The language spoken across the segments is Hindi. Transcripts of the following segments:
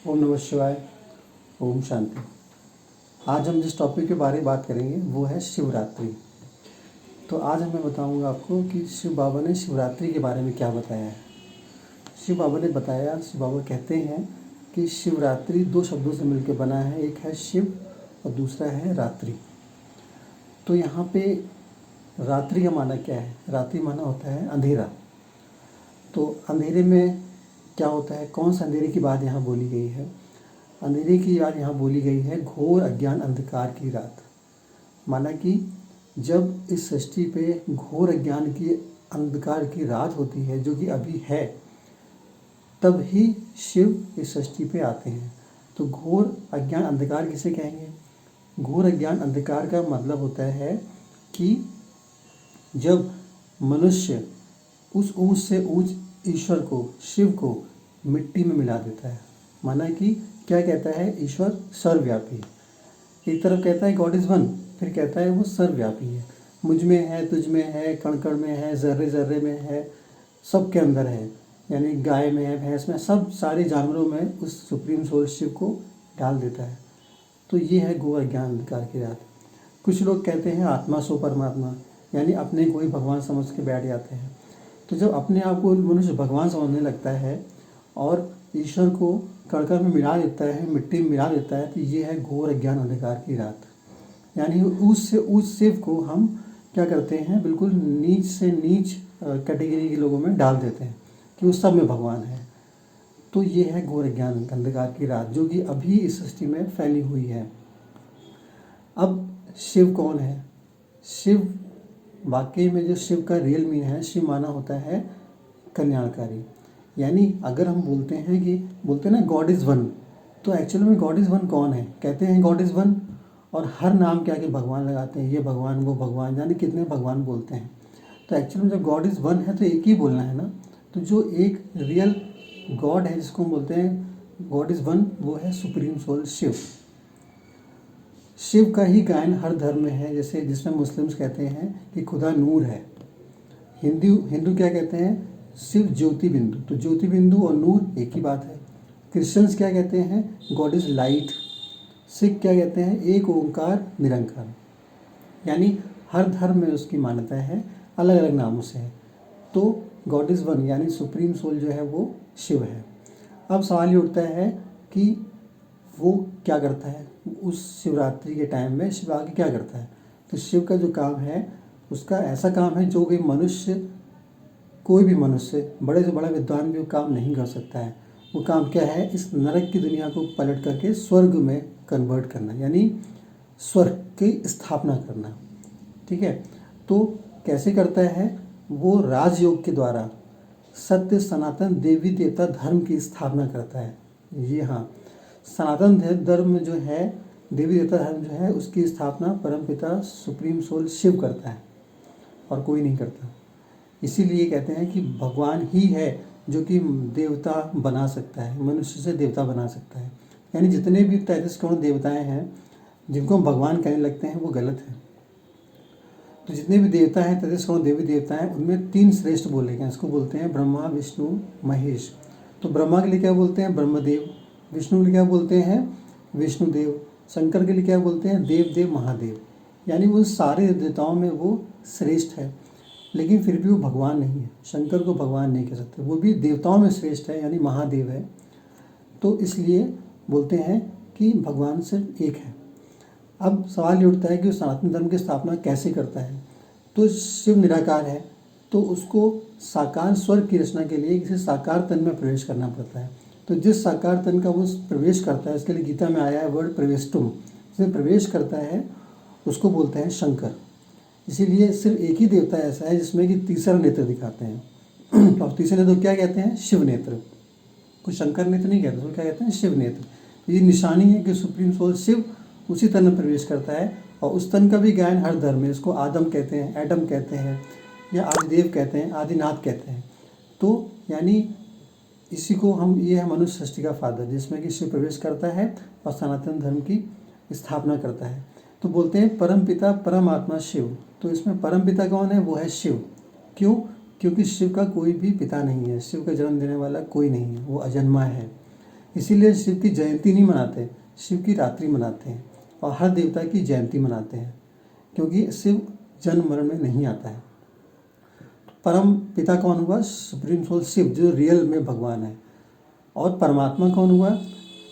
ओम नमः शिवाय। ओम शांति। आज हम जिस टॉपिक के बारे में बात करेंगे वो है शिवरात्रि। तो आज मैं बताऊंगा आपको कि शिव बाबा ने शिवरात्रि के बारे में क्या बताया है। शिव बाबा ने बताया, शिव बाबा कहते हैं कि शिवरात्रि दो शब्दों से मिलकर बना है, एक है शिव और दूसरा है रात्रि। तो यहाँ पे रात्रि का माना क्या है? रात्रि माना होता है अंधेरा। तो अंधेरे में क्या होता है? कौन सा अंधेरे की बात यहाँ बोली गई है? अंधेरे की बात यहाँ बोली गई है घोर अज्ञान अंधकार की रात। माना कि जब इस सृष्टि पे घोर अज्ञान की अंधकार की रात होती है, जो कि अभी है, तब ही शिव इस सृष्टि पे आते हैं। तो घोर अज्ञान अंधकार किसे कहेंगे? घोर अज्ञान अंधकार का मतलब होता है कि जब मनुष्य उस ऊंच से ऊंच ईश्वर को, शिव को मिट्टी में मिला देता है। माना कि क्या कहता है? ईश्वर सर्वव्यापी है। एक तरफ कहता है गॉड इज़ वन, फिर कहता है वो सर्वव्यापी है। मुझ में है, तुझ में है, कण कण में है, जर्रे जर्रे में है, सबके अंदर है। यानी गाय में है, भैंस में, सब सारे जानवरों में उस सुप्रीम सोल शिव को डाल देता है। तो ये है घोर अज्ञान अंधकार की रात। कुछ लोग कहते हैं आत्मा सो परमात्मा, यानी अपने को ही भगवान समझ के बैठ जाते हैं। तो जब अपने आप को मनुष्य भगवान समझने लगता है और ईश्वर को कण में मिला देता है, मिट्टी में मिला देता है, तो ये है घोर अज्ञान अंधकार की रात। यानी उस शिव को हम क्या करते हैं? बिल्कुल नीच से नीच कैटेगरी के लोगों में डाल देते हैं कि उस सब में भगवान है। तो ये है घोर अज्ञान अंधकार की रात, जो कि अभी इस सृष्टि में फैली हुई है। अब शिव कौन है? शिव वाकई में जो शिव का रियल मीन है, शिव माना होता है कल्याणकारी। यानी अगर हम बोलते हैं ना गॉड इज़ वन, तो एक्चुअली में गॉड इज़ वन कौन है? कहते हैं गॉड इज़ वन और हर नाम के आगे भगवान लगाते हैं, ये भगवान वो भगवान, यानी कितने भगवान बोलते हैं। तो एक्चुअली में जब गॉड इज़ वन है तो एक ही बोलना है ना। तो जो एक रियल गॉड है जिसको हम बोलते हैं गॉड इज़ वन, वो है सुप्रीम सोल शिव। शिव का ही गायन हर धर्म में है। जैसे जिसमें मुस्लिम्स कहते हैं कि खुदा नूर है, हिंदू क्या कहते हैं? शिव ज्योति बिंदु। तो ज्योति बिंदु और नूर एक ही बात है। क्रिश्चियंस क्या कहते हैं? God is light. सिख क्या कहते हैं? एक ओंकार निरंकार। यानी हर धर्म में उसकी मान्यता है, अलग अलग नामों से है। तो गॉड इज़ वन यानी सुप्रीम सोल जो है वो शिव है। अब सवाल ये उठता है कि वो क्या करता है? उस शिवरात्रि के टाइम में शिव आके क्या करता है? तो शिव का जो काम है, उसका ऐसा काम है जो कोई भी मनुष्य बड़े से बड़ा विद्वान भी वो काम नहीं कर सकता है। वो काम क्या है? इस नरक की दुनिया को पलट करके स्वर्ग में कन्वर्ट करना, यानी स्वर्ग की स्थापना करना। ठीक है। तो कैसे करता है? वो राजयोग के द्वारा सत्य सनातन देवी देवता धर्म की स्थापना करता है। ये हाँ, सनातन धर्म जो है, देवी देवता धर्म जो है, उसकी स्थापना परमपिता सुप्रीम सोल शिव करता है और कोई नहीं करता। इसीलिए कहते हैं कि भगवान ही है जो कि देवता बना सकता है, मनुष्य से देवता बना सकता है। यानी जितने भी 33 करोड़ देवताएं हैं जिनको हम भगवान कहने लगते हैं वो गलत है। तो जितने भी देवता हैं, 33 करोड़ देवी देवता हैं, उनमें 3 श्रेष्ठ बोले गए। इसको बोलते हैं ब्रह्मा विष्णु महेश। तो ब्रह्मा के लिए क्या बोलते हैं? ब्रह्मदेव। विष्णु के लिए क्या बोलते हैं? विष्णुदेव। शंकर के लिए क्या बोलते हैं? देव देव महादेव। यानी वो सारे देवताओं में वो श्रेष्ठ है, लेकिन फिर भी वो भगवान नहीं है। शंकर को भगवान नहीं कह सकते, वो भी देवताओं में श्रेष्ठ है, यानी महादेव है। तो इसलिए बोलते हैं कि भगवान सिर्फ एक है। अब सवाल ये उठता है कि सनातन धर्म की स्थापना कैसे करता है? तो शिव निराकार है, तो उसको साकार स्वर्ग की रचना के लिए किसी साकार तन में प्रवेश करना पड़ता है। तो जिस साकार तन का वो प्रवेश करता है, इसके लिए गीता में आया है वर्ड प्रवेष्टुम, जिसमें प्रवेश करता है उसको बोलते हैं शंकर। इसीलिए सिर्फ एक ही देवता ऐसा है जिसमें कि तीसरा नेत्र दिखाते हैं और तीसरे नेत्र क्या कहते हैं? शिव नेत्र। कुछ शंकर नेत्र नहीं कहते, उसको क्या कहते हैं? शिव नेत्र। ये निशानी है कि सुप्रीम सोल शिव उसी तन में प्रवेश करता है। और उस तन का भी गायन हर धर्म में, इसको आदम कहते हैं, एडम कहते हैं, या आदिदेव कहते हैं, आदिनाथ कहते हैं। तो यानी इसी को हम, ये है मनुष्य सृष्टि का फादर, जिसमें कि शिव प्रवेश करता है और सनातन धर्म की स्थापना करता है। तो बोलते हैं परम पिता परमात्मा शिव। तो इसमें परम पिता कौन है? वो है शिव। क्यों? क्योंकि शिव का कोई भी पिता नहीं है, शिव का जन्म देने वाला कोई नहीं है, वो अजन्मा है। इसीलिए शिव की जयंती नहीं मनाते, शिव की रात्रि मनाते हैं और हर देवता की जयंती मनाते हैं, क्योंकि शिव जन्म मरण में नहीं आता है। परम पिता कौन हुआ? सुप्रीम सोल शिव, जो रियल में भगवान है। और परमात्मा कौन हुआ?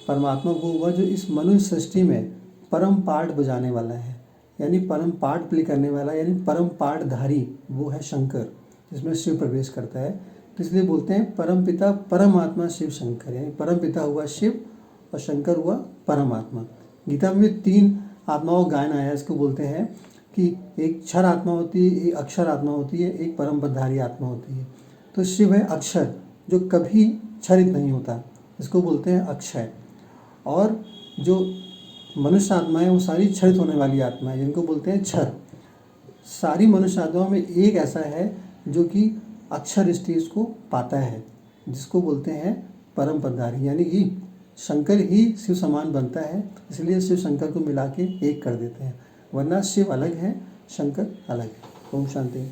परमात्मा वो हुआ जो इस मनुष्य सृष्टि में परम पाठ बजाने वाला है, यानी परम पाठ प्ले करने वाला, यानी परम पाठधारी वो है शंकर, जिसमें शिव प्रवेश करता है। तो इसलिए बोलते हैं परम पिता परमात्मा शिव शंकर, यानी परम पिता हुआ शिव और शंकर हुआ परमात्मा। गीता में भी 3 आत्माओं का गायन आया है। इसको बोलते हैं कि एक क्षर आत्मा होती है, एक अक्षर आत्मा होती है, एक परम पदधारी आत्मा होती है। तो शिव है अक्षर, जो कभी क्षरित नहीं होता, इसको बोलते हैं अक्षय। और जो मनुष्य आत्मा है वो सारी क्षरित होने वाली आत्मा है, जिनको बोलते हैं क्षर। सारी मनुष्य आत्माओं में एक ऐसा है जो कि अक्षर स्टेज को पाता है, जिसको बोलते हैं परम पदधारी, यानी कि शंकर ही शिव समान बनता है। इसलिए शिव शंकर को मिला के एक कर देते हैं, वरना शिव अलग है, शंकर अलग है। ओम शांति।